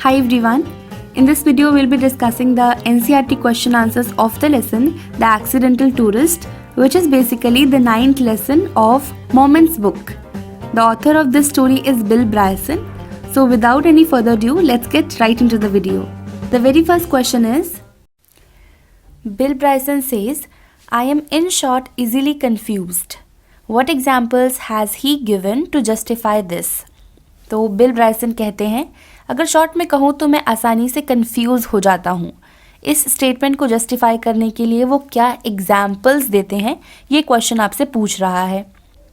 Hi everyone. In this video we'll be discussing the NCERT question answers of the lesson The Accidental Tourist, which is basically the 9th lesson of Moments book. The author of this story is Bill Bryson. So without any further ado, let's get right into the video. The very first question is, Bill Bryson says, I am in short easily confused. What examples has he given to justify this? तो bill ब्राइसन कहते हैं, अगर short में कहूँ तो मैं आसानी से कंफ्यूज हो जाता हूँ. इस स्टेटमेंट को जस्टिफाई करने के लिए वो क्या एग्जाम्पल्स देते हैं, ये क्वेश्चन आपसे पूछ रहा है.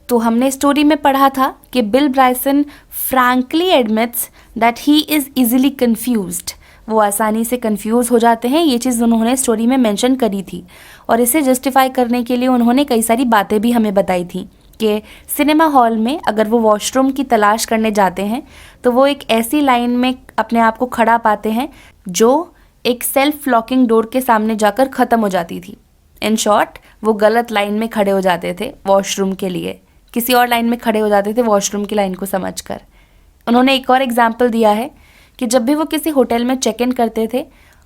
तो हमने स्टोरी में पढ़ा था कि Bill Bryson frankly admits that he is easily confused. वो आसानी से कंफ्यूज हो जाते हैं, ये चीज़ उन्होंने स्टोरी में मेंशन करी थी. और इसे जस्टिफाई करने के लिए उन्होंने कई सारी बातें भी हमें बताई थी कि सिनेमा हॉल में अगर वो वॉशरूम की तलाश करने जाते हैं तो वो एक ऐसी लाइन में अपने आप को खड़ा पाते हैं जो एक सेल्फ लॉकिंग डोर के सामने जाकर ख़त्म हो जाती थी. इन शॉर्ट, वो गलत लाइन में खड़े हो जाते थे वॉशरूम के लिए, किसी और लाइन में खड़े हो जाते थे वॉशरूम की लाइन को समझकर. उन्होंने एक और एग्जाम्पल दिया है कि जब भी वो किसी होटल में चेक इन करते थे,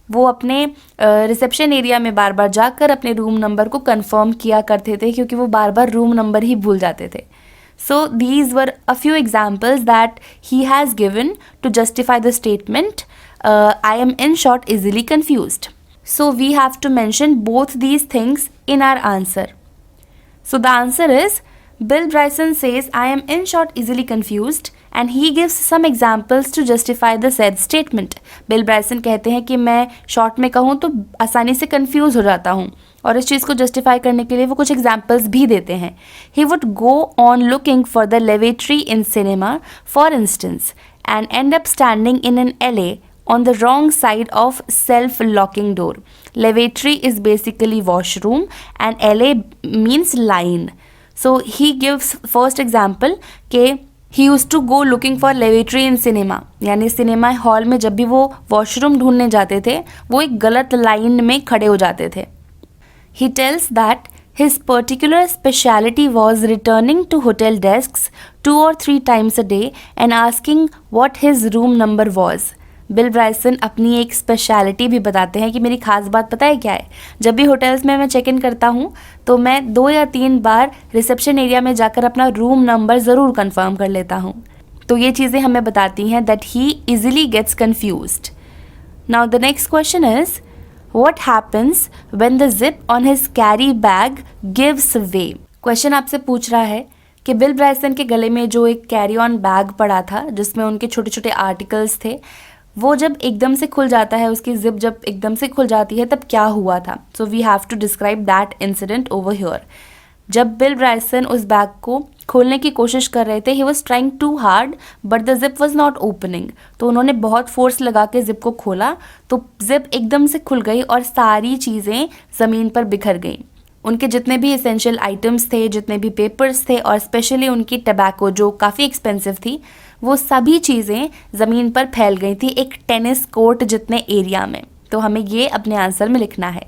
वो अपने रिसेप्शन एरिया में बार बार जाकर अपने रूम नंबर को कंफर्म किया करते थे, क्योंकि वो बार बार रूम नंबर ही भूल जाते थे. So these were a few examples that he has given to justify the statement I am in short easily confused. So we have to mention both these things in our answer. So the answer is, Bill Bryson says I am in short easily confused and he gives some examples to justify the said statement. Bill Bryson कहते हैं कि मैं short में कहूँ तो आसानी से confuse हो जाता हूँ, और इस चीज़ को जस्टिफाई करने के लिए वो कुछ एग्जाम्पल्स भी देते हैं. He would go on looking for the lavatory in cinema, for instance, and end up standing in an alley on the wrong side of self-locking door. Lavatory is basically washroom and alley means line. So he gives first example के he used to go looking for lavatory in cinema, यानी cinema hall में जब भी वो washroom ढूंढने जाते थे वो एक गलत लाइन में खड़े हो जाते थे. He tells that his particular speciality was returning to hotel desks 2 or 3 times a day and asking what his room number was. Bill Bryson अपनी एक स्पेशलिटी भी बताते हैं कि मेरी खास बात पता है क्या है, जब भी होटल्स में मैं चेक इन करता हूँ तो मैं 2 या 3 बार रिसेप्शन एरिया में जाकर अपना रूम नंबर ज़रूर कंफर्म कर लेता हूँ. तो ये चीज़ें हमें बताती हैं that he easily gets confused. Now the next question is, what happens when the zip on his carry bag gives way. Question आपसे पूछ रहा है कि बिल ब्राइसन के गले में जो एक कैरी ऑन बैग पड़ा था जिसमें उनके छोटे छोटे आर्टिकल्स थे, वो जब एकदम से खुल जाता है, उसकी जिप जब एकदम से खुल जाती है तब क्या हुआ था. So we have to describe that incident over here. जब बिल ब्राइसन उस बैग को खोलने की कोशिश कर रहे थे, he was trying too hard but the zip was not opening. तो उन्होंने बहुत फोर्स लगा के जिप को खोला तो जिप एकदम से खुल गई और सारी चीज़ें ज़मीन पर बिखर गई. उनके जितने भी एसेंशियल आइटम्स थे, जितने भी पेपर्स थे, और स्पेशली उनकी टबैको जो काफ़ी एक्सपेंसिव थी, वो सभी चीज़ें ज़मीन पर फैल गई थी एक टेनिस कोर्ट जितने एरिया में. तो हमें ये अपने आंसर में लिखना है.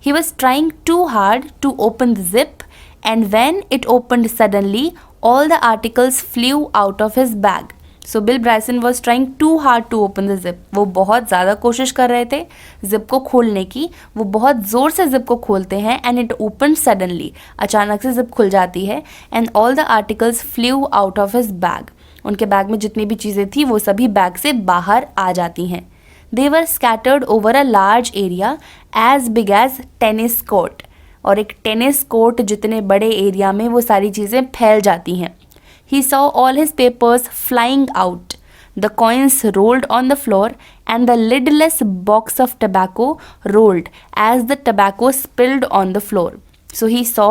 He was trying too hard to open the zip and when it opened suddenly all the articles flew out of his bag. So Bill Bryson was trying too hard to open the zip. वो बहुत ज़्यादा कोशिश कर रहे थे zip को खोलने की. वो बहुत ज़ोर से जिप को खोलते हैं एंड इट ओपन सडनली. अचानक से जिप खुल जाती है and all the articles flew out of his bag. उनके बैग में जितनी भी चीज़ें थी वो सभी बैग से बाहर आ जाती हैं. They were scattered over a large area as big as tennis court. और एक टेनिस कोर्ट जितने बड़े एरिया में वो सारी चीज़ें फैल जाती हैं. He saw all his papers flying out. The coins rolled on the floor and the lidless box of tobacco rolled as the tobacco spilled on the floor. So he saw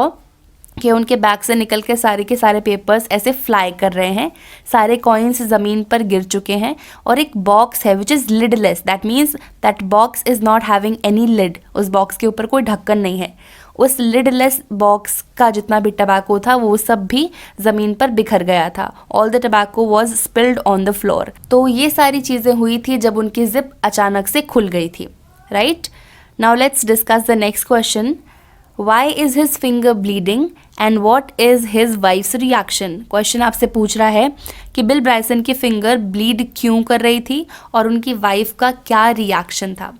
कि उनके bag से निकल के सारे papers ऐसे fly कर रहे हैं, सारे कॉइन्स ज़मीन पर गिर चुके हैं, और एक बॉक्स है which is lidless. That means that box is not having any lid. उस बॉक्स के ऊपर कोई ढक्कन नहीं है. उस लिडलेस बॉक्स का जितना भी टबैको था वो सब भी ज़मीन पर बिखर गया था. All the tobacco was spilled on the floor. तो ये सारी चीज़ें हुई थी जब उनकी जिप अचानक से खुल गई थी. Right now let's discuss the next question. Why is his finger bleeding and what is his wife's reaction. Question आपसे पूछ रहा है कि बिल ब्राइसन की फिंगर ब्लीड क्यों कर रही थी और उनकी वाइफ का क्या रिएक्शन था।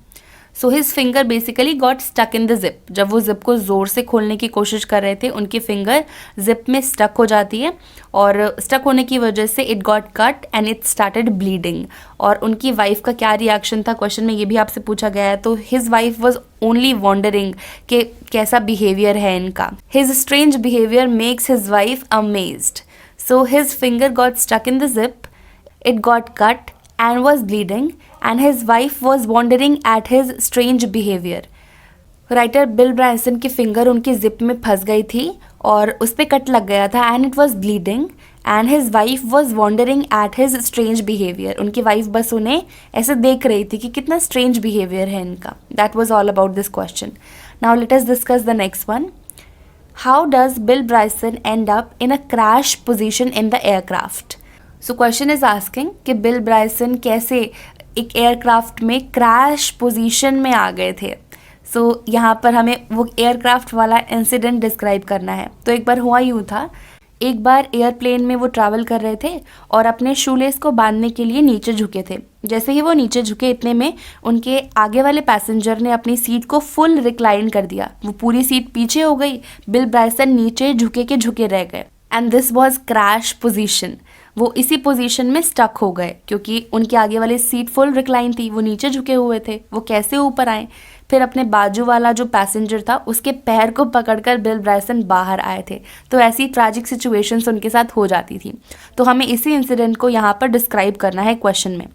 So his finger basically got stuck in the zip. जब वो जिप को ज़ोर से खोलने की कोशिश कर रहे थे उनकी फिंगर जिप में स्टक हो जाती है और स्टक होने की वजह से it got cut and it started bleeding. और उनकी वाइफ का क्या रिएक्शन था, क्वेश्चन में ये भी आपसे पूछा गया है। तो his wife was only wondering कि कैसा बिहेवियर है इनका। His strange behaviour makes his wife amazed. So his finger got stuck in the zip, it got cut and was bleeding and his wife was wondering at his strange behavior। Writer Bill Bryson की finger उनकी zip में फंस गई थी और उस पर cut लग गया था and it was bleeding and his wife was wondering at his strange behaviour. उनकी वाइफ बस उन्हें ऐसे देख रही थी कि कितना स्ट्रेंज बिहेवियर है इनका। That was all about this question. Now let us discuss the next one. How does Bill Bryson end up in a crash position in the aircraft. So question is asking कि Bill Bryson कैसे एक aircraft में crash position में आ गए थे। सो यहाँ पर हमें वो एयरक्राफ्ट वाला इंसिडेंट डिस्क्राइब करना है। तो एक बार हुआ यूँ था, एक बार एयरप्लेन में वो ट्रैवल कर रहे थे और अपने शूलेस को बांधने के लिए नीचे झुके थे। जैसे ही वो नीचे झुके इतने में उनके आगे वाले पैसेंजर ने अपनी सीट को फुल रिक्लाइन कर दिया। वो पूरी सीट पीछे हो गई, बिल ब्राइसन नीचे झुके के झुके रह गए and this was crash position. वो इसी पोजीशन में स्टक हो गए क्योंकि उनके आगे वाली सीट फुल रिक्लाइन थी, वो नीचे झुके हुए थे। वो कैसे ऊपर आए? फिर अपने बाजू वाला जो पैसेंजर था उसके पैर को पकड़कर बिल ब्राइसन बाहर आए थे। तो ऐसी ट्रैजिक सिचुएशंस उनके साथ हो जाती थी। तो हमें इसी इंसिडेंट को यहाँ पर डिस्क्राइब करना है क्वेश्चन में।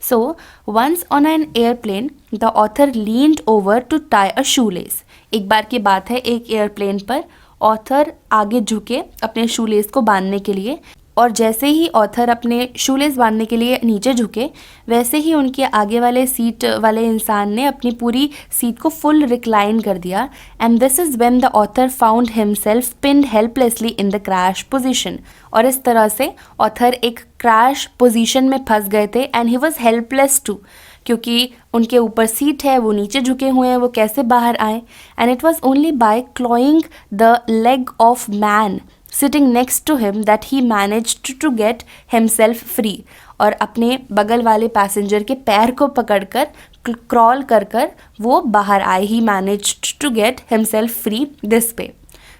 So once on an airplane the author leaned over to tie a shoelace. एक बार की बात है, एक एयरप्लेन पर ऑथर आगे झुके अपने शूलेस को बांधने के लिए और जैसे ही ऑथर अपने शूलेस बांधने के लिए नीचे झुके वैसे ही उनके आगे वाले सीट वाले इंसान ने अपनी पूरी सीट को फुल रिक्लाइन कर दिया and this is when the author found himself pinned helplessly in the crash position. और इस तरह से ऑथर एक क्रैश पोजीशन में फंस गए थे and he was helpless too, क्योंकि उनके ऊपर सीट है, वो नीचे झुके हुए हैं, वो कैसे बाहर आए। And it was only by clawing the leg of man sitting next to him that he managed to get himself free। और अपने बगल वाले पैसेंजर के पैर को पकड़कर क्रॉल कर कर वो बाहर आए। he managed to get himself free this way।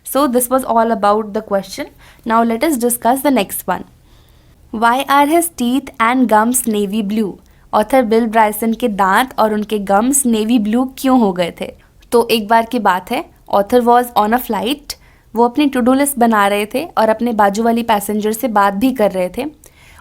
so this was all about the question। now let us discuss the next one। why are his teeth and gums navy blue। Author Bill Bryson के दांत और उनके gums navy blue क्यों हो गए थे? तो एक बार की बात है, author was on a flight. वो अपनी टू डू लिस्ट बना रहे थे और अपने बाजू वाली पैसेंजर से बात भी कर रहे थे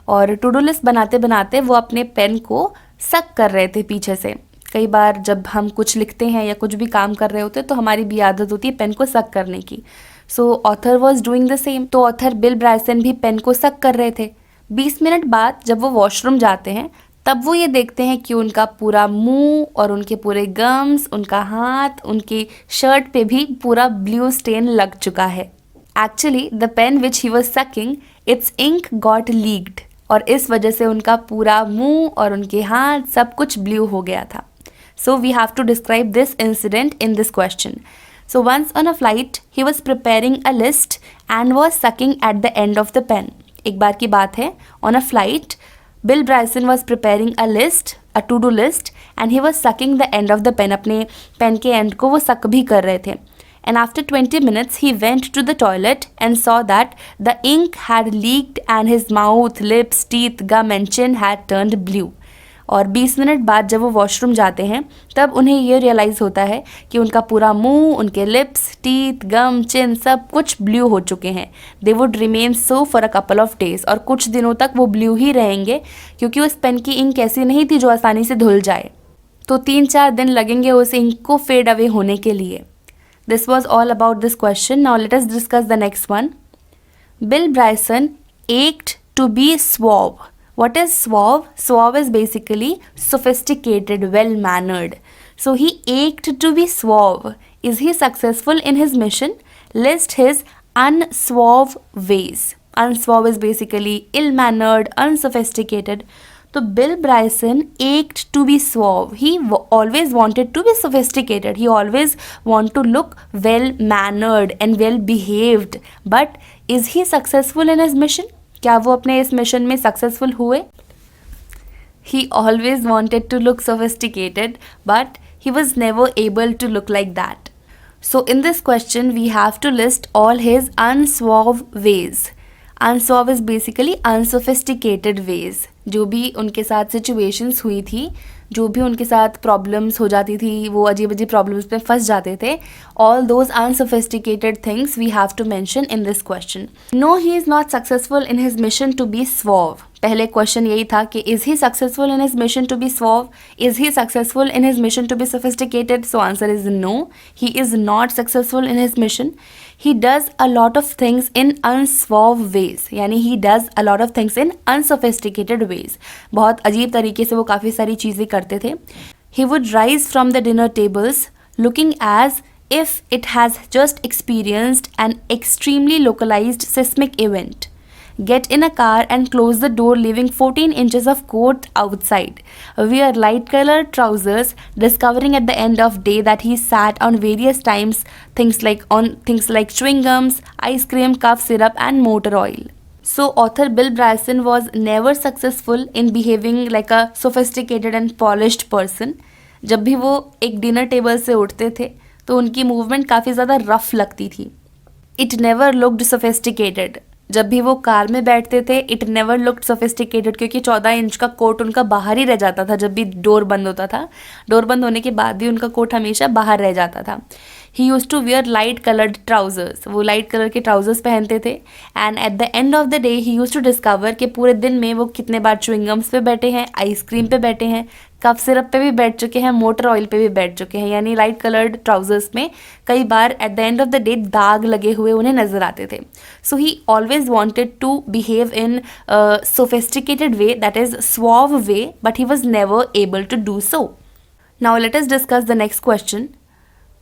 और टू डू लिस्ट बनाते बनाते वो अपने पेन को सक कर रहे थे पीछे से। कई बार जब हम कुछ लिखते हैं या कुछ भी काम कर रहे होते हैं तो हमारी भी आदत होती है पेन को सक करने की। सो author was doing the same. तो ऑथर बिल ब्राइसन भी पेन को सक कर रहे थे। 20 मिनट बाद जब वो वॉशरूम जाते हैं तब वो ये देखते हैं कि उनका पूरा मुंह और उनके पूरे गम्स, उनका हाथ, उनकी शर्ट पे भी पूरा ब्लू स्टेन लग चुका है। Actually the pen which he was sucking its ink got leaked और इस वजह से उनका पूरा मुंह और उनके हाथ सब कुछ ब्लू हो गया था। So we have to describe this incident in this question. So once on a flight he was preparing a list and was sucking at the end of the pen. एक बार की बात है, on a flight Bill Bryson was preparing a list, a to-do list, and he was sucking the end of the pen। अपने pen के and को वो सक भी कर रहे थे। And after 20 minutes, he went to the toilet and saw that the ink had leaked and his mouth, lips, teeth, gum and chin had turned blue। और 20 मिनट बाद जब वो वॉशरूम जाते हैं तब उन्हें ये रियलाइज़ होता है कि उनका पूरा मुंह, उनके लिप्स, टीथ, गम, चिन सब कुछ ब्लू हो चुके हैं। They would remain so for a couple of days. और कुछ दिनों तक वो ब्लू ही रहेंगे क्योंकि उस पेन की इंक ऐसी नहीं थी जो आसानी से धुल जाए। तो 3-4 दिन लगेंगे उस इंक को फेड अवे होने के लिए। This was all about this question. Now let us discuss the next one. Bill Bryson ached to be suave। What is suave? Suave is basically sophisticated, well-mannered. So he ached to be suave. Is he successful in his mission? List his unsuave ways। Unsuave is basically ill-mannered, unsophisticated। तो bill Bryson ached to be suave. He always wanted to be sophisticated. He always want to look well mannered and well behaved. But is he successful in his mission? क्या वो अपने इस mission में successful हुए? He always wanted to look sophisticated, but he was never able to look like that. So in this question, we have to list all his unsuave ways. Unsuave is basically unsophisticated ways. जो भी उनके साथ situations हुई थी, जो भी उनके साथ प्रॉब्लम्स हो जाती थी, वो अजीब अजीब प्रॉब्लम्स में फंस जाते थे, all those unsophisticated things we have to mention in this question. No, he is not successful in his mission to be suave. पहले क्वेश्चन यही था कि is he successful in his mission to be suave? Is he successful in his mission to be sophisticated? So answer is no. He is not successful in his mission. He does a lot of things in unsuave ways. यानी he does a lot of things in unsophisticated ways. बहुत अजीब तरीके से वो काफ़ी सारी चीज़ें करते थे. He would rise from the dinner tables looking as if it has just experienced an extremely localized seismic event. Get in a car and close the door, leaving 14 inches of coat outside. Wear light colored trousers, discovering at the end of day that he sat on various times things like chewing gums, ice cream, cough syrup and motor oil. So author Bill Bryson was never successful in behaving like a sophisticated and polished person. जब भी वो एक dinner table से उठते थे तो उनकी movement काफ़ी ज़्यादा रफ लगती थी. It never looked sophisticated. जब भी वो कार में बैठते थे इट नेवर लुक्ड सोफिस्टिकेटेड, क्योंकि 14 इंच का कोट उनका बाहर ही रह जाता था. जब भी डोर बंद होता था, डोर बंद होने के बाद भी उनका कोट हमेशा बाहर रह जाता था. He use to wear light coloured trousers. वो लाइट कलर के ट्राउजर्स पहनते थे. And at the end of the day he use to discover कि पूरे दिन में वो कितने बार च्युइंगम्स पे बैठे हैं, आइसक्रीम पे बैठे हैं, कफ सिरप पे भी बैठ चुके हैं, मोटर ऑयल पे भी बैठ चुके हैं. यानी लाइट कलर्ड ट्राउजर्स में कई बार at the end of the day दाग लगे हुए उन्हें नजर आते थे. So he always wanted to behave in sophisticated way, that is suave way, but he was never able to do so. Now let us discuss the next question,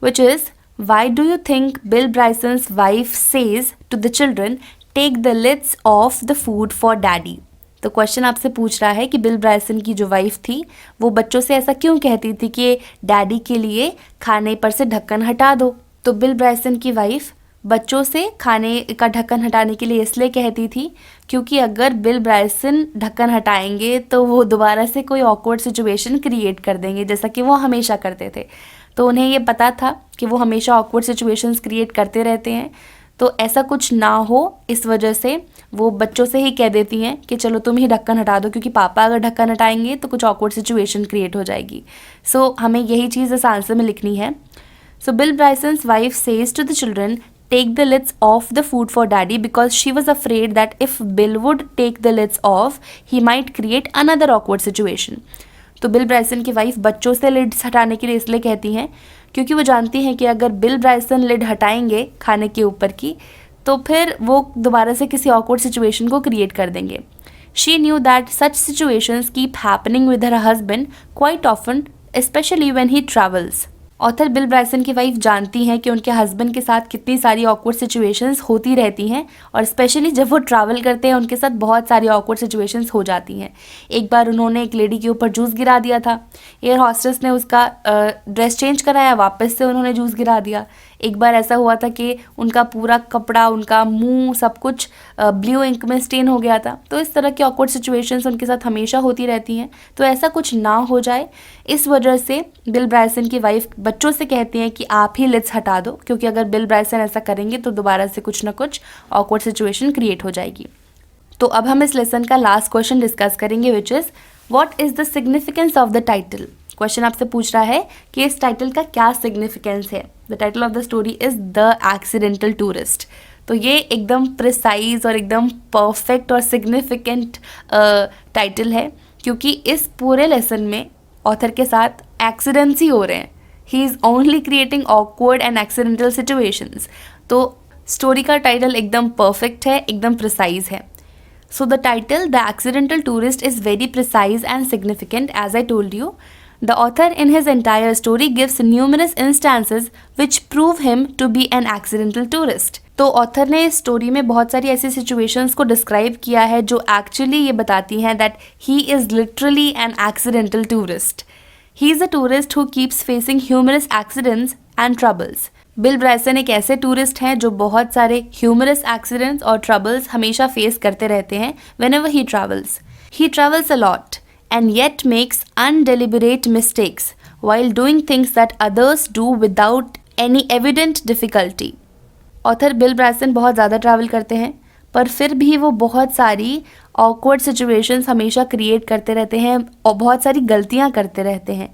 which is, why do you think Bill Bryson's wife says to the children, take the lids off the food for daddy? तो question आपसे पूछ रहा है कि Bill Bryson की जो wife थी वो बच्चों से ऐसा क्यों कहती थी कि डैडी के लिए खाने पर से ढक्कन हटा दो. तो बिल ब्राइसन की वाइफ बच्चों से खाने का ढक्कन हटाने के लिए इसलिए कहती थी क्योंकि अगर बिल ब्राइसन ढक्कन हटाएंगे तो वो दोबारा से कोई ऑकवर्ड सिचुएशन क्रिएट कर देंगे, जैसा कि वो हमेशा करते थे. तो उन्हें ये पता था कि वो हमेशा ऑकवर्ड सिचुएशंस क्रिएट करते रहते हैं, तो ऐसा कुछ ना हो इस वजह से वो बच्चों से ही कह देती हैं कि चलो तुम ही ढक्कन हटा दो, क्योंकि पापा अगर ढक्कन हटाएंगे तो कुछ ऑकवर्ड सिचुएशन क्रिएट हो जाएगी. सो हमें यही चीज़ इस आंसर में लिखनी है. So Bill Bryson's wife says to the children, take the lids off the food for daddy, because she was afraid that if Bill would take the lids off, he might create another awkward situation. तो bill Bryson की wife बच्चों से leads हटाने के लिए इसलिए कहती हैं क्योंकि वो जानती हैं कि अगर बिल ब्राइसन लिड हटाएंगे खाने के ऊपर की तो फिर वो दोबारा से किसी ऑकवर्ड सिचुएशन को क्रिएट कर देंगे. She knew that such situations keep happening with her husband quite often, especially when he travels. Author Bill Bryson की वाइफ जानती हैं कि उनके हस्बैंड के साथ कितनी सारी ऑकवर्ड सिचुएशंस होती रहती हैं और स्पेशली जब वो ट्रैवल करते हैं उनके साथ बहुत सारी ऑकवर्ड सिचुएशंस हो जाती हैं. एक बार उन्होंने एक लेडी के ऊपर जूस गिरा दिया था. एयर हॉस्टेस ने उसका ड्रेस चेंज कराया, वापस से उन्होंने जूस गिरा दिया. एक बार ऐसा हुआ था कि उनका पूरा कपड़ा, उनका मुंह, सब कुछ ब्लू इंक में स्टेन हो गया था. तो इस तरह की ऑकवर्ड सिचुएशंस उनके साथ हमेशा होती रहती हैं. तो ऐसा कुछ ना हो जाए इस वजह से बिल ब्राइसन की वाइफ बच्चों से कहती हैं कि आप ही लिड्स हटा दो, क्योंकि अगर बिल ब्राइसन ऐसा करेंगे तो दोबारा से कुछ ना कुछ ऑकवर्ड सिचुएशन क्रिएट हो जाएगी. तो अब हम इस लेसन का लास्ट क्वेश्चन डिस्कस करेंगे, which is what is the significance of the title. Question आपसे पूछ रहा है कि इस टाइटल का क्या सिग्निफिकेंस है. The title of the story is the accidental tourist. तो ये एकदम प्रिसाइज और एकदम परफेक्ट और सिग्निफिकेंट टाइटल है, क्योंकि इस पूरे लेसन में ऑथर के साथ एक्सीडेंट्स ही हो रहे हैं. He is only creating awkward and accidental situations. तो स्टोरी का टाइटल एकदम परफेक्ट है, एकदम प्रिसाइज है. So the title, The Accidental Tourist, is very precise and significant, as I told you. The author in his entire story gives numerous instances which prove him to be an accidental tourist. तो author ने इस story में बहुत सारी ऐसी situations को describe किया है जो एक्चुअली ये बताती हैं that he is literally an accidental tourist. He is a tourist who keeps facing humorous accidents and troubles. Bill Bryson एक ऐसे टूरिस्ट हैं जो बहुत सारे ह्यूमरस एक्सीडेंट्स और ट्रबल्स हमेशा फेस करते रहते हैं whenever he travels. He travels a lot and yet makes undeliberate mistakes while doing things that others do without any evident difficulty. Author bill Bryson बहुत ज़्यादा ट्रैवल करते हैं पर फिर भी वो बहुत सारी ऑकवर्ड सिचुएशंस हमेशा क्रिएट करते रहते हैं और बहुत सारी गलतियाँ करते रहते हैं,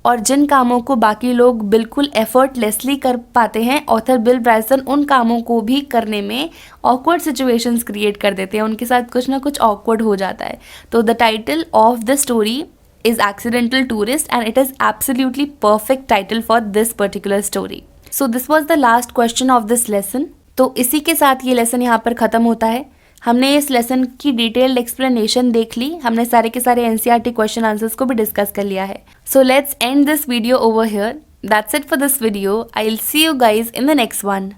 और जिन कामों को बाकी लोग बिल्कुल एफर्टलेसली कर पाते हैं ऑथर बिल ब्रायसन उन कामों को भी करने में ऑकवर्ड सिचुएशंस क्रिएट कर देते हैं, उनके साथ कुछ ना कुछ ऑकवर्ड हो जाता है. तो the title of the story is accidental tourist and it is absolutely perfect title for this particular story. So this was the last question of this lesson. तो इसी के साथ ये लेसन यहाँ पर ख़त्म होता है. हमने इस लेसन की डिटेल्ड एक्सप्लेनेशन देख ली, हमने सारे के सारे एनसीईआरटी क्वेश्चन आंसर्स को भी डिस्कस कर लिया है. So let's end this video over here. That's it for this video. I will see you guys in the next one.